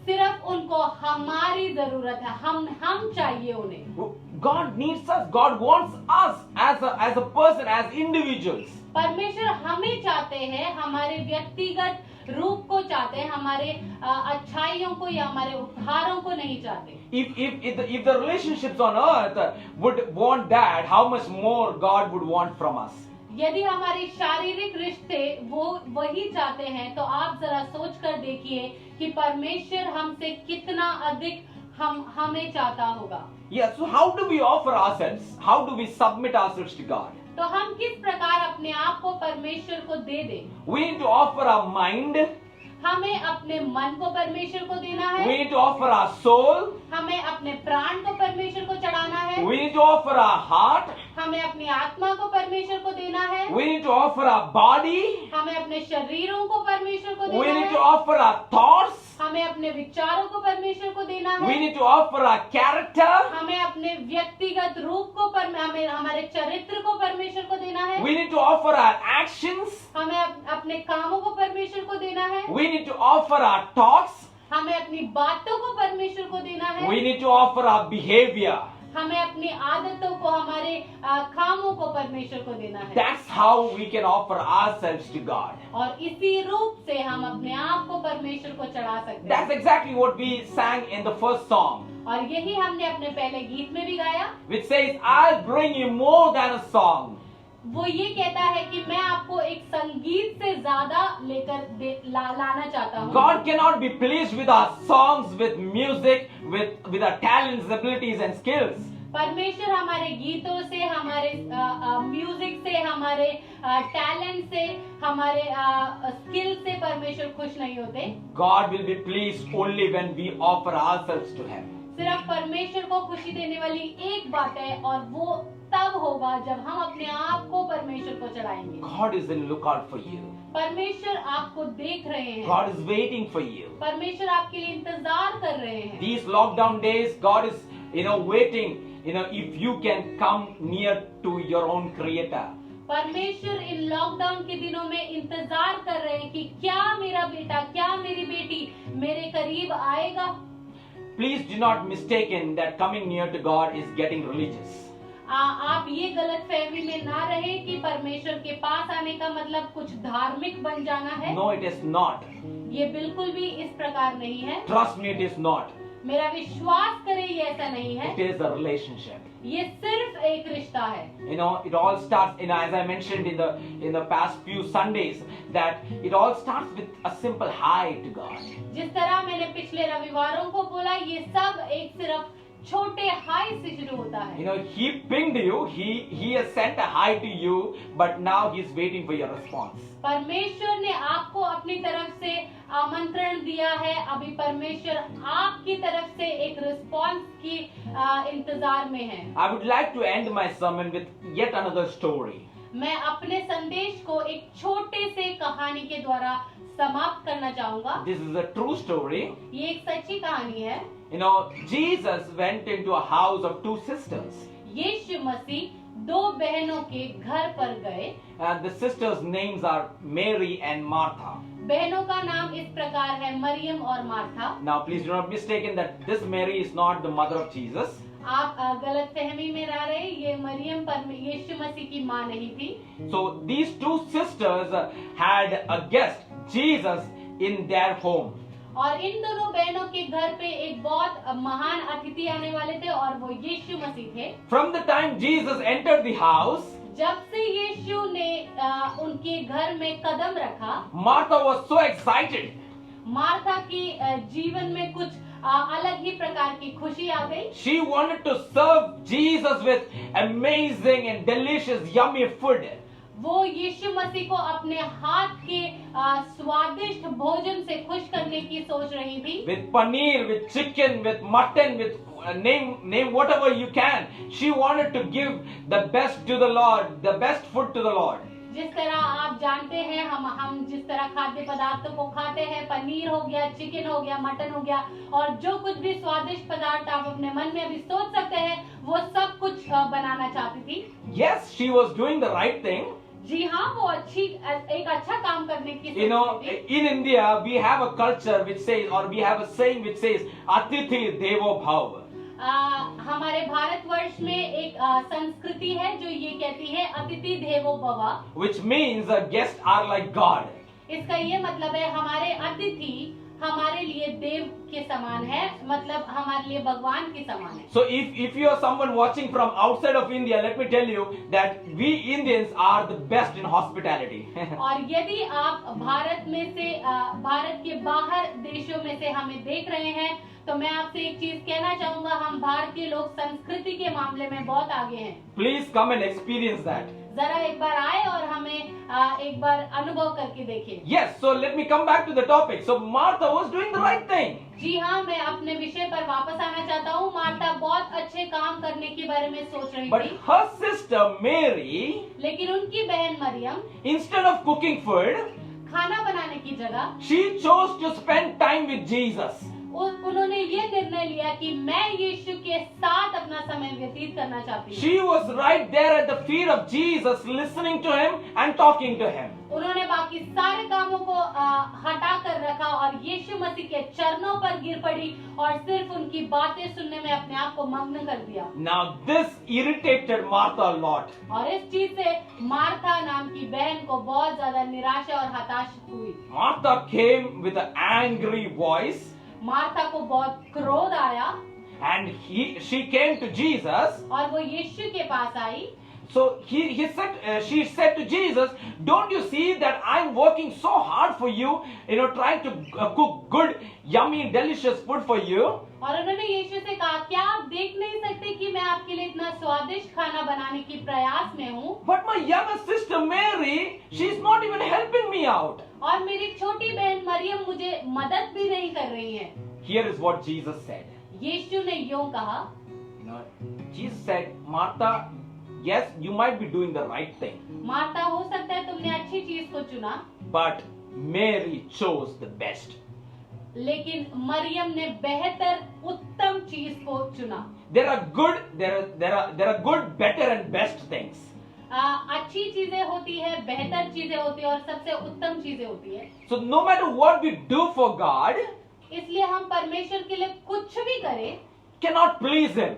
सिर्फ उनको हमारी जरूरत है, हम चाहिए उन्हें। God needs us. God wants us as a person, as individuals. परमेश्वर हमें चाहते हैं, हमारे व्यक्तिगत रूप को चाहते हैं, हमारे अच्छाइयों को या हमारे उपहारों को नहीं चाहते। If the relationships on earth would want that, how much more God would want from us? यदि हमारे शारीरिक रिश्ते वो वही चाहते हैं, तो आप जरा सोच कर देखिए कि परमेश्वर हमसे कितना अधिक हमें चाहता होगा। Yeah, so how do we offer ourselves? How do we submit ourselves to God? तो हम किस प्रकार अपने आप को परमेश्वर को दे दें? We need to offer our mind. हमें अपने मन को परमेश्वर को देना है। We need to offer our soul. हमें अपने प्राण को परमेश्वर को चढ़ाना है। We need to offer our heart. हमें अपनी आत्मा को परमेश्वर को देना है। We need to offer our body. हमें अपने शरीरों को परमेश्वर को We देना need to है। offer our thoughts. हमें अपने विचारों को परमेश्वर को देना We है। need to offer our character. हमें अपने व्यक्तिगत रूप को हमें हमारे चरित्र को परमेश्वर को देना है। We need to offer our actions. हमें अपने कामों को परमेश्वर को देना है। We need to offer our talks. हमें अपनी बातों को परमेश्वर को देना है। We need to offer our behavior. हमें अपनी आदतों को, हमारे कामों को परमेश्वर को देना है। That's how we can offer ourselves to God. और इसी रूप से हम अपने आप को परमेश्वर को चढ़ा सकते That's हैं। exactly what we sang in the first song, और यही हमने अपने पहले गीत में भी गाया। which says, "I'll bring you more than a song." वो ये कहता है कि मैं आपको एक संगीत से ज्यादा लाना चाहता हूँ। God cannot be pleased with our songs, with music, with our talents, abilities and skills. परमेश्वर हमारे गीतों से, हमारे म्यूजिक से, हमारे टैलेंट से, हमारे स्किल से परमेश्वर खुश नहीं होते। God will be pleased only when we offer ourselves to Him. सिर्फ परमेश्वर को खुशी देने वाली एक बात है, और वो तब होगा जब हम अपने आप को परमेश्वर को चढ़ाएंगे। God is in lookout for you. परमेश्वर आपको देख रहे हैं। God is waiting for you. परमेश्वर आपके लिए इंतजार कर रहे हैं। These lockdown days, God is, waiting, if you can come near to your own Creator. परमेश्वर इन लॉकडाउन के दिनों में इंतजार कर रहे हैं कि क्या मेरा बेटा, क्या मेरी बेटी मेरे करीब आएगा। Please do not mistaken that coming near to God is getting religious. आप ये गलत फहमी में ना रहे कि परमेश्वर के पास आने का मतलब कुछ धार्मिक बन जाना है। No, it is not. ये बिल्कुल भी इस प्रकार नहीं है। Trust me, it is not. मेरा विश्वास करे ये ऐसा नहीं है। It is a relationship. ये सिर्फ एक रिश्ता है। You know, it all starts, as I mentioned in the past few Sundays, that it all starts with a simple hi to God. जिस तरह मैंने पिछले रविवारों को बोला, ये सब एक सिर्फ छोटे हाय से शुरू होता है। You know, he pinged you, he has sent a hi to you, but now he's waiting for your response. परमेश्वर ने आपको अपनी तरफ से आमंत्रण दिया है। अभी परमेश्वर आपकी तरफ से एक रिस्पॉन्स की इंतजार में है। I would like to end my sermon with yet another story. मैं अपने संदेश को एक छोटे से कहानी के द्वारा समाप्त करना चाहूंगा। This is a true story. ये एक सच्ची कहानी है। You know, Jesus went into a house of two sisters. यीशु मसीह दो बहनों के घर पर गए। And the sisters' names are Mary and Martha. बहनों का नाम इस प्रकार है, मरियम और Martha. Now, please do not be mistaken that this Mary is not the mother of Jesus. आप गलत फहमी में रह रहे, ये मरियम यीशु मसीह की माँ नहीं थी। So these two sisters had a guest, Jesus, in their home. और इन दोनों बहनों के घर पे एक बहुत महान अतिथि आने वाले थे और वो यीशु मसीह थे। From the time Jesus entered the house, जब से यीशु ने उनके घर में कदम रखा, Martha was so excited. Martha की जीवन में कुछ अलग ही प्रकार की खुशी आ गई। She wanted to serve Jesus with amazing and delicious, yummy food. वो यीशु मसीह को अपने हाथ के स्वादिष्ट भोजन से खुश करने की सोच रही थी। With paneer, with chicken, with mutton, with name whatever you can. She wanted to give the best to the Lord, the best food to the Lord. जिस तरह आप जानते हैं, हम जिस तरह खाद्य पदार्थों को खाते हैं, पनीर हो गया, चिकन हो गया, मटन हो गया, और जो कुछ भी स्वादिष्ट पदार्थ आप अपने मन में अभी सोच सकते हैं, वो सब कुछ बनाना चाहती थी। Yes, she was doing the right thing. जी हाँ, वो एक अच्छा काम करने की You know, सोच रही थी। in India we have a culture which says, or we have a saying which says, "Atithi Devo Bhava." हमारे भारतवर्ष में एक संस्कृति है जो ये कहती है, अतिथि देवो भव, Which means guests are like God. इसका ये मतलब है हमारे अतिथि हमारे लिए देव के समान है, मतलब हमारे लिए भगवान के समान है। So if you are someone watching from outside of India, let me tell you that we Indians are the best in hospitality. और यदि आप भारत में से भारत के बाहर देशों में से हमें देख रहे हैं, तो मैं आपसे एक चीज कहना चाहूंगा, हम भारतीय लोग संस्कृति के मामले में बहुत आगे हैं। Please come and experience that. जरा एक बार आए और हमें एक बार अनुभव करके देखें। Yes, so let me come back to the topic. So Martha was doing the right thing. जी हाँ, मैं अपने विषय पर वापस आना चाहता हूँ। मार्था बहुत अच्छे काम करने के बारे में सोच रही But थी, her sister Mary, लेकिन उनकी बहन Maryam instead of cooking food, खाना बनाने की जगह she chose to spend time with Jesus. उन्होंने ये निर्णय लिया कि मैं यीशु के साथ अपना समय व्यतीत करना चाहती हूँ। She was right there at the feet of Jesus, listening to him and talking to him. उन्होंने बाकी सारे कामों को हटा कर रखा और यीशु मसीह के चरणों पर गिर पड़ी और सिर्फ उनकी बातें सुनने में अपने आप को मग्न कर दिया। Now this irritated Martha a lot. और इस चीज से मार्था नाम की बहन को बहुत ज्यादा निराशा और हताश हुई। Martha came with an angry voice. Martha को बहुत क्रोध आया And she came to Jesus. और वो यीशु के पास आई। So she said to Jesus, "Don't you see that I'm working so hard for you, trying to cook good, yummy, delicious food for you?" और उन्होंने यीशु से कहा, क्या आप देख नहीं सकते कि मैं आपके लिए इतना स्वादिष्ट खाना बनाने की प्रयास में हूँ? But my younger sister Mary, she's not even helping me out. और मेरी छोटी बहन मरियम मुझे मदद भी नहीं कर रही है। Here is what Jesus said. यीशु ने यूं कहा, Jesus said, "Martha, yes, you might be doing the right thing, Martha, हो सकता है तुमने अच्छी चीज को चुना, but Mary chose the best." लेकिन मरियम ने बेहतर उत्तम चीज को चुना। There are good, better, and best things. अच्छी चीजें होती है, बेहतर चीजें होती है और सबसे उत्तम चीजें होती है। So no matter what we do for God, इसलिए हम परमेश्वर के लिए कुछ भी करें, cannot please Him.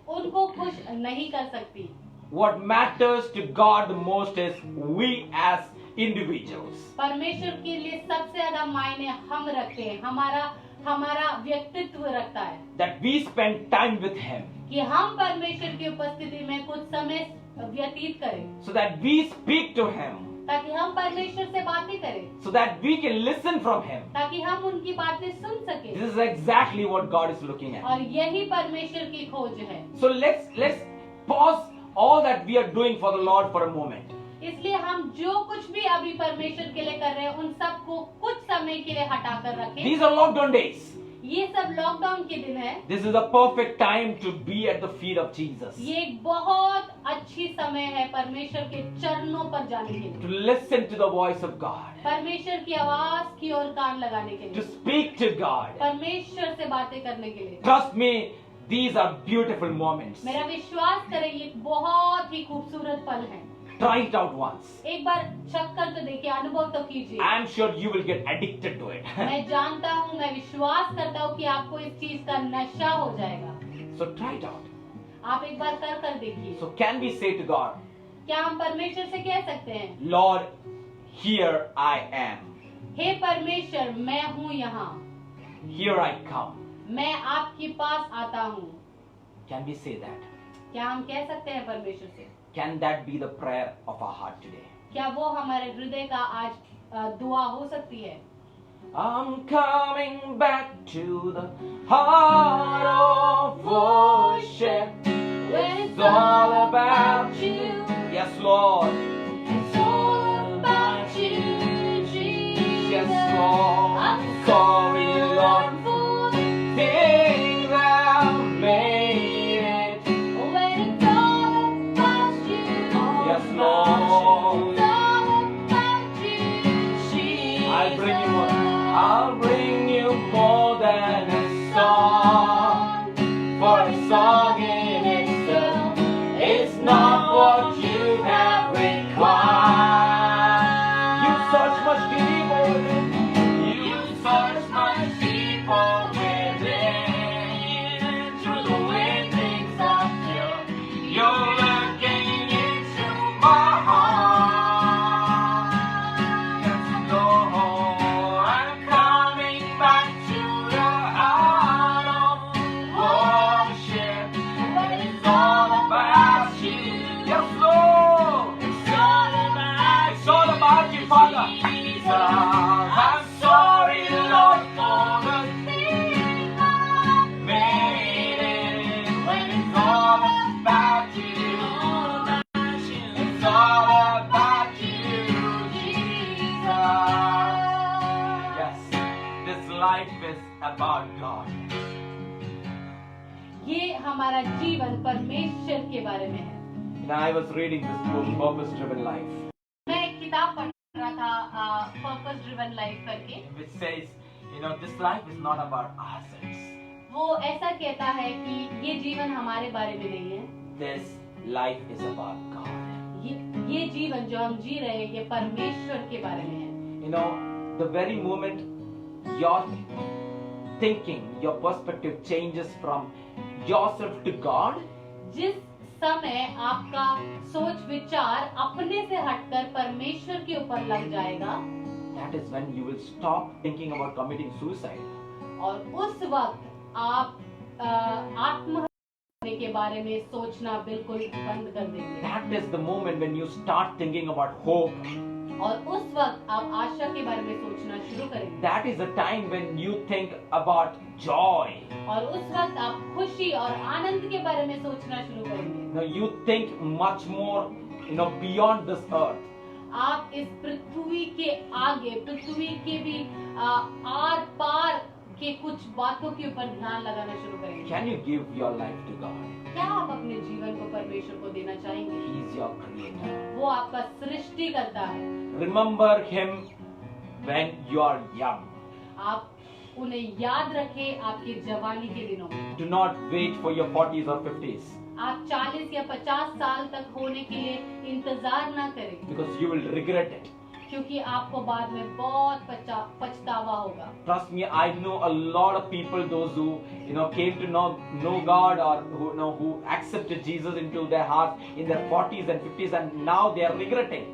उनको खुश नहीं कर सकती। What matters to God the most is we as individuals. परमेश्वर के लिए सबसे ज्यादा मायने हम रखते हैं, हमारा व्यक्तित्व रखता है, That we spend time with Him. कि हम परमेश्वर की उपस्थिति में कुछ समय व्यतीत करें, So that we speak to Him. ताकि हम परमेश्वर से बातें करें, So that we can listen from Him. ताकि हम उनकी बातें सुन सकें। This is exactly what God is looking at. और यही परमेश्वर की खोज है। So let's pause all that we are doing for the Lord for a moment. इसलिए हम जो कुछ भी अभी परमेश्वर के लिए कर रहे हैं उन सबको कुछ समय के लिए हटाकर रखें। These are lockdown days. ये सब लॉकडाउन के दिन है। This is a perfect time to be at the feet of Jesus. ये एक बहुत अच्छी समय है परमेश्वर के चरणों पर जाने के लिए, To listen to the voice of God. परमेश्वर की आवाज की ओर कान लगाने के To लिए, speak to God. परमेश्वर से बातें करने के लिए। Trust me, these are beautiful moments. मेरा विश्वास करें, ये बहुत ही खूबसूरत पल है। Try it out once. एक बार चक्कर तो देखिए, अनुभव तो कीजिए। I'm sure you will get addicted to it. मैं जानता हूँ, मैं विश्वास करता हूँ कि आपको इस चीज का नशा हो जाएगा। So try it out. आप एक बार कर देखिए। So can we say to God, क्या हम परमेश्वर से कह सकते हैं, Lord, here I am. हे परमेश्वर, मैं हूँ यहाँ, Here I come. मैं आपके पास आता हूँ। Can we say that? क्या हम कह सकते हैं परमेश्वर से? Can that be the prayer of our heart today? क्या वो हमारे हृदय का आज दुआ हो सकती है? I'm coming back to the heart of worship. It's all about you. Yes, Lord. It's all about you, Jesus. Yes, Lord. I'm Sorry, Lord, for the things I've made it. when it's all about you. Yes, Lord. It's all about you, Jesus. I'll bring you more than a song. For a song in itself, it's not what you have required. You search much deeper within. You search much deeper within. Through the way things are pure, you're looking into my heart. Yes, Lord, I'm coming back to the heart of worship. When It's all about you. Yes, Lord. It's all about you, Father. I'm sorry, Lord, for the things I made it. When it's all about you, it's all about you, Jesus. Yes, this life is about God. ये हमारा जीवन परमेश्वर के बारे में है। And I was reading this book, Purpose Driven Life, मैं एक किताब पढ़ रहा था, पर्पस ड्रिवन लाइफ करके। which says, this life is not about ourselves. वो ऐसा कहता है कि ये जीवन हमारे बारे में नहीं है, This life is about God. ये जीवन जो हम जी रहे हैं ये परमेश्वर के बारे में है। The very moment your thinking, your perspective changes from yourself to God, जिस समय आपका सोच विचार अपने से हटकर परमेश्वर के ऊपर लग जाएगा, that is when you will stop thinking about committing suicide. और उस वक्त आप आत्महत्या करने के बारे में सोचना बिल्कुल बंद कर देंगे। That is the moment when you start thinking about hope. और उस वक्त आप आशा के बारे में सोचना शुरू करेंगे। That is the time when you think about joy. और उस वक्त आप खुशी और आनंद के बारे में सोचना शुरू करेंगे। You think much more, beyond this earth. आप इस पृथ्वी के आगे, पृथ्वी के भी आर पार के कुछ बातों के ऊपर ध्यान लगाना शुरू करेंगे। Can you give your life to God? क्या आप अपने जीवन को परमेश्वर को देना चाहेंगे? He is your creator. वो आपका सृष्टि करता है। Remember him when you are young. आप उन्हें याद रखें आपकी जवानी के दिनों में। Do not wait for your 40s or 50s, आप 40 या 50 साल तक होने के लिए इंतजार ना करें, because you will regret it. क्योंकि आपको बाद में बहुत पछतावा होगा। Trust me, I know a lot of people, those who came to know God, or who accepted Jesus into their heart in their 40s and 50s, and now they are regretting.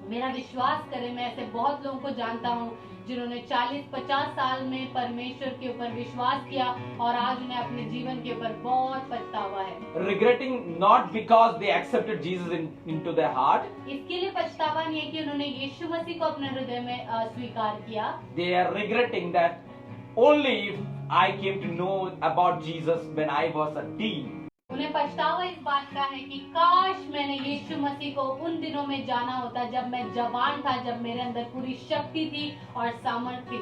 मेरा विश्वास करें, मैं ऐसे बहुत लोगों को जानता हूँ जिन्होंने 40-50 साल में परमेश्वर के ऊपर विश्वास किया और आज उन्हें अपने जीवन के ऊपर बहुत पछतावा है। Regretting not because they accepted Jesus into their heart. इसके लिए पछतावा नहीं है कि उन्होंने यीशु मसीह को अपने हृदय में स्वीकार किया। They are regretting that only if I came to know about Jesus when I was a teen. उन्हें पछतावा इस बात का है कि काश मैंने यीशु मसीह को उन दिनों में जाना होता जब मैं जवान था, जब मेरे अंदर पूरी शक्ति थी और सामर्थ्य थी।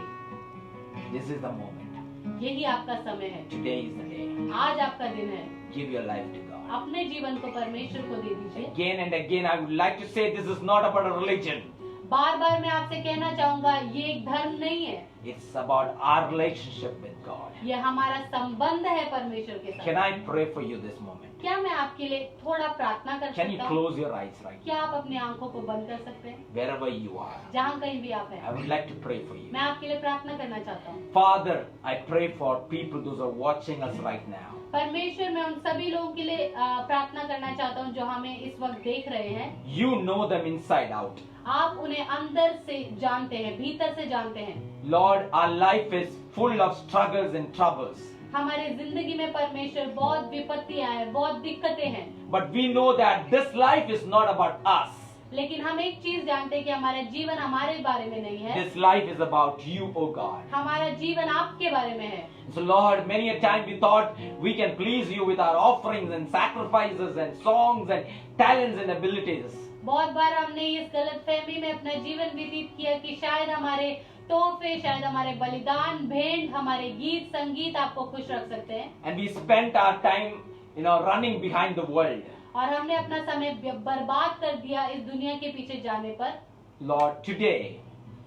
This is the moment. यही आपका समय है। Today is the day. आज आपका दिन है। Give your life to God. अपने जीवन को परमेश्वर को दे दीजिए। Again and again, I would like to say this is not about a religion. बार बार मैं आपसे कहना चाहूंगा, ये एक धर्म नहीं है। It's about our relationship with God. ये हमारा संबंध है परमेश्वर के साथ। Can I pray for you this moment? क्या मैं आपके लिए थोड़ा प्रार्थना कर Can you सकता हूँ? close your eyes right क्या आप अपनी आंखों को बंद कर सकते हैं? now? Wherever you are. जहाँ कहीं भी आप I हैं, would like to pray for you. मैं आपके लिए प्रार्थना करना चाहता हूँ। Father, I pray for people those are watching us right now. परमेश्वर, मैं उन सभी लोगों के लिए प्रार्थना करना चाहता हूँ जो हमें इस वक्त देख रहे हैं। You know them inside out. आप उन्हें अंदर से जानते हैं, भीतर से जानते हैं। Lord, our life is full of struggles and troubles. हमारे जिंदगी में परमेश्वर बहुत विपत्तियां हैं, बहुत दिक्कतें हैं। But we know that this life is not about us. लेकिन हम एक चीज जानते हैं कि हमारा जीवन हमारे बारे में नहीं है। This life is about you, O God. हमारा जीवन आपके बारे में है। So Lord, many a time we thought we can please you with our offerings and sacrifices and songs and talents and abilities. बहुत बार हमने इस गलतफहमी में अपना जीवन व्यतीत किया कि शायद हमारे तोहफे, शायद हमारे बलिदान, भेंट, हमारे गीत संगीत आपको खुश रख सकते हैं। And we spent our time, running behind the world. और हमने अपना समय बर्बाद कर दिया इस दुनिया के पीछे जाने पर। Lord, today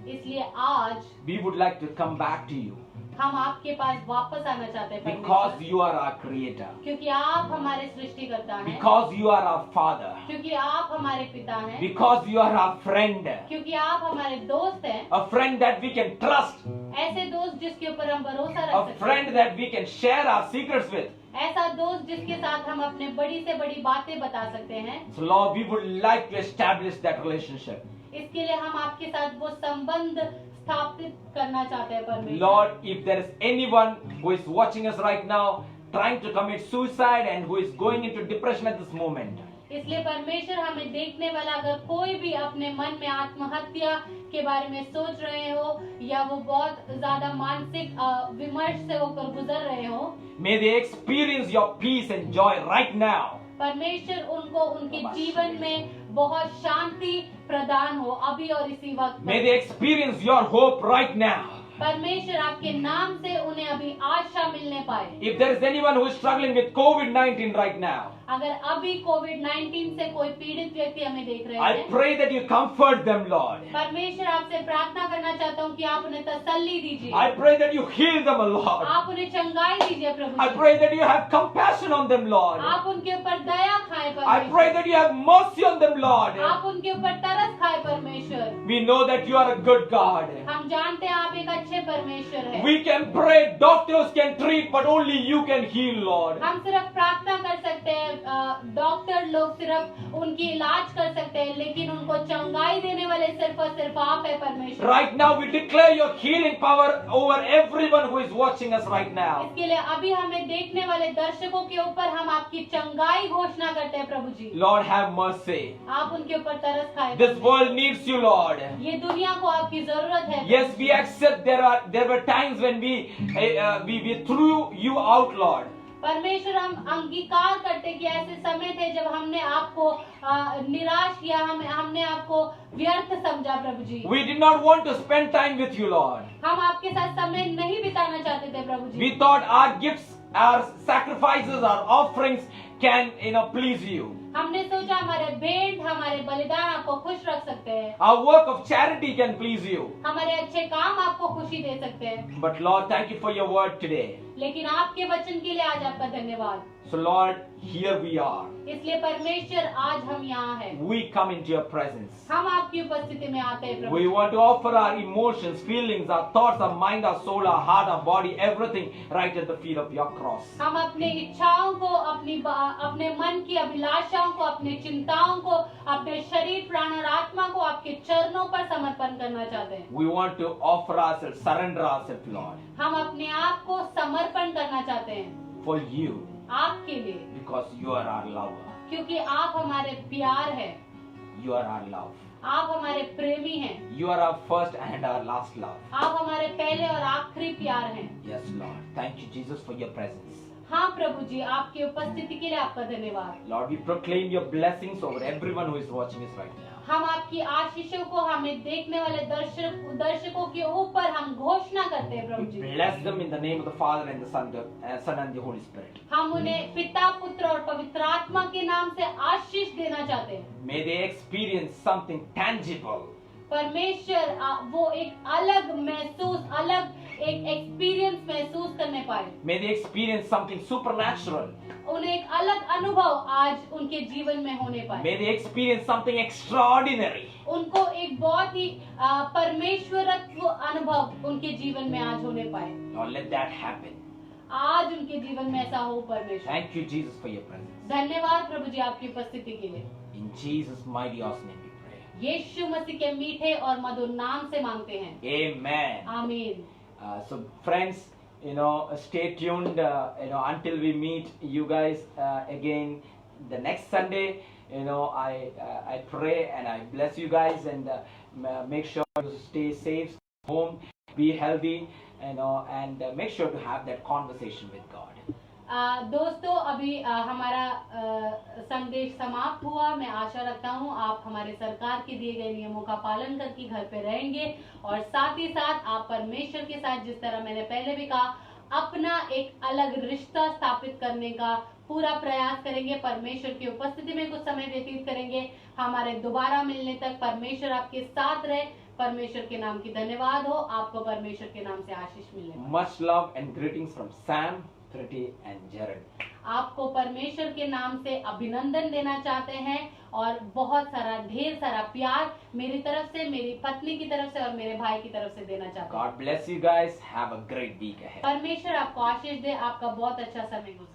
इसलिए आज we would like to come back to you हम आपके पास वापस आना चाहते हैं because परमेश्वर, you are our creator, क्योंकि आप हमारे सृष्टिकर्ता हैं, because you are our father, क्योंकि आप हमारे पिता हैं, because you are our friend, क्योंकि आप हमारे दोस्त हैं, a friend that we can trust, ऐसे दोस्त जिसके ऊपर हम भरोसा रख a सकते friend हैं, that we can share our secrets with. ऐसा दोस्त जिसके साथ हम अपने बड़ी से बड़ी बातें बता सकते हैं। So Lord, we would like to establish that relationship. इसके लिए हम आपके साथ वो संबंध स्थापित करना चाहते हैं परमेश्वर। Lord, if there is anyone who is watching us right now trying to commit suicide and who is going into depression at this moment, इसलिए परमेश्वर, हमें देखने वाला अगर कोई भी अपने मन में आत्महत्या के बारे में सोच रहे हो या वो बहुत ज्यादा मानसिक विमर्श से होकर गुजर रहे हो, may they experience your peace and joy right now. परमेश्वर उनको उनके जीवन में बहुत शांति प्रदान हो अभी और इसी वक्त। May they experience your hope right now. परमेश्वर, आपके नाम से उन्हें अभी आशा मिलने पाए। If there is anyone who is struggling with COVID-19 right now, अगर अभी कोविड-19 से कोई पीड़ित व्यक्ति हमें देख रहे I हैं, pray that you comfort them, Lord. परमेश्वर, आपसे प्रार्थना करना चाहता हूँ कि आप उन्हें तसल्ली दीजिए, I pray that you heal them, Lord. आप उन्हें चंगाई दीजिए प्रभु I ji. pray that you have compassion on them, Lord. आप उनके ऊपर दया खाए I pray परमेश्वर, that you have mercy on them, Lord. आप उनके ऊपर तरस खाए परमेश्वर। We know that you are a good God. हम जानते हैं आप एक अच्छे परमेश्वर हैं। We can pray, doctors can treat, but only you can heal, Lord. हम सिर्फ प्रार्थना कर सकते हैं, डॉक्टर लोग सिर्फ उनकी इलाज कर सकते हैं, लेकिन उनको चंगाई देने वाले सिर्फ और सिर्फ आप है परमेश्वर। Right now we declare your healing power over everyone who is watching us right now. इसके लिए अभी हमें देखने वाले दर्शकों के ऊपर हम आपकी चंगाई घोषणा करते हैं प्रभु जी। Lord, have mercy. आप उनके ऊपर तरस खाए। This world needs you, Lord. ये दुनिया को आपकी जरूरत है। Yes, we accept there were times when we threw you out, Lord. परमेश्वर, हम अंगीकार करते कि ऐसे समय थे जब हमने आपको निराश किया, हमने आपको व्यर्थ समझा प्रभु जी। We did not want to spend time with you, Lord. हम आपके साथ समय नहीं बिताना चाहते थे प्रभु जी। We thought our gifts, our sacrifices, our offerings can, please you. हमने सोचा हमारे भेंट, हमारे बलिदान आपको खुश रख सकते हैं, Our work of charity can please you. हमारे अच्छे काम आपको खुशी दे सकते हैं। But Lord, thank you for your word today. लेकिन आपके वचन के लिए आज आपका धन्यवाद। So Lord, here we are. इसलिए परमेश्वर आज हम यहाँ हैं, We come into your presence. हम आपकी उपस्थिति में आते हैं प्रभु। We want to offer our emotions, feelings, our thoughts, our mind, our soul, our heart, our body, everything right at the feet of your cross. हम अपने इच्छाओं को, अपने मन की अभिलाषाओं को, अपने चिंताओं को, अपने शरीर, प्राण और आत्मा को आपके चरणों पर समर्पण करना चाहते हैं। We want to offer ourselves, surrender ourselves, Lord, हम अपने आप को समर्पण करना चाहते हैं for you, आपके लिए, because you are our lover. क्योंकि आप हमारे प्यार हैं, You are our love. आप हमारे प्रेमी हैं, You are our first and our last love. आप हमारे पहले और आखिरी प्यार हैं। Yes, Lord. Thank you, Jesus, for your presence. हाँ प्रभु जी, आपकी उपस्थिति के लिए आपका धन्यवाद। Lord, we proclaim your blessings over everyone who is watching us right now. हम आपकी आशीषों को हमें देखने वाले दर्शकों के ऊपर हम घोषणा करते हैं प्रभु जी। We bless them in the name of the Father and the Son and the Holy Spirit. हम उन्हें पिता, पुत्र और पवित्र आत्मा के नाम से आशीष देना चाहते हैं। May they experience something tangible. परमेश्वर वो एक अलग एक्सपीरियंस महसूस करने पाए। May they experience something supernatural. उन्हें एक अलग अनुभव आज उनके जीवन में होने पाए। May they experience something extraordinary. उनको एक बहुत ही परमेश्वरत्व अनुभव उनके जीवन में आज होने पाए। Lord, let that happen. आज उनके जीवन में ऐसा हो परमेश्वर। Thank you, Jesus, for your presence. धन्यवाद प्रभु जी आपकी उपस्थिति के लिए। In Jesus' mighty awesome name we pray. यीशु मसीह के मीठे और मधुर नाम से मांगते हैं, Amen. आमीन। So friends, stay tuned, until we meet you guys again the next Sunday. I pray and I bless you guys, and make sure to stay safe, stay home, be healthy, and make sure to have that conversation with God. दोस्तों, अभी हमारा संदेश समाप्त हुआ। मैं आशा रखता हूँ आप हमारे सरकार के दिए गए नियमों का पालन करके घर पे रहेंगे, और साथ ही साथ आप परमेश्वर के साथ, जिस तरह मैंने पहले भी कहा, अपना एक अलग रिश्ता स्थापित करने का पूरा प्रयास करेंगे। परमेश्वर की उपस्थिति में कुछ समय व्यतीत करेंगे। हमारे दोबारा मिलने तक परमेश्वर आपके साथ रहे। परमेश्वर के नाम की धन्यवाद हो। आपको परमेश्वर के नाम से आशीष मिले। Much love and greetings from Sam, Pretty and Jared. आपको परमेश्वर के नाम से अभिनंदन देना चाहते हैं, और बहुत सारा ढेर सारा प्यार मेरी तरफ से, मेरी पत्नी की तरफ से और मेरे भाई की तरफ से देना चाहते हैं। God bless you guys. Have a great week ahead. परमेश्वर आपको आशीष दे। आपका बहुत अच्छा समय गुजरे।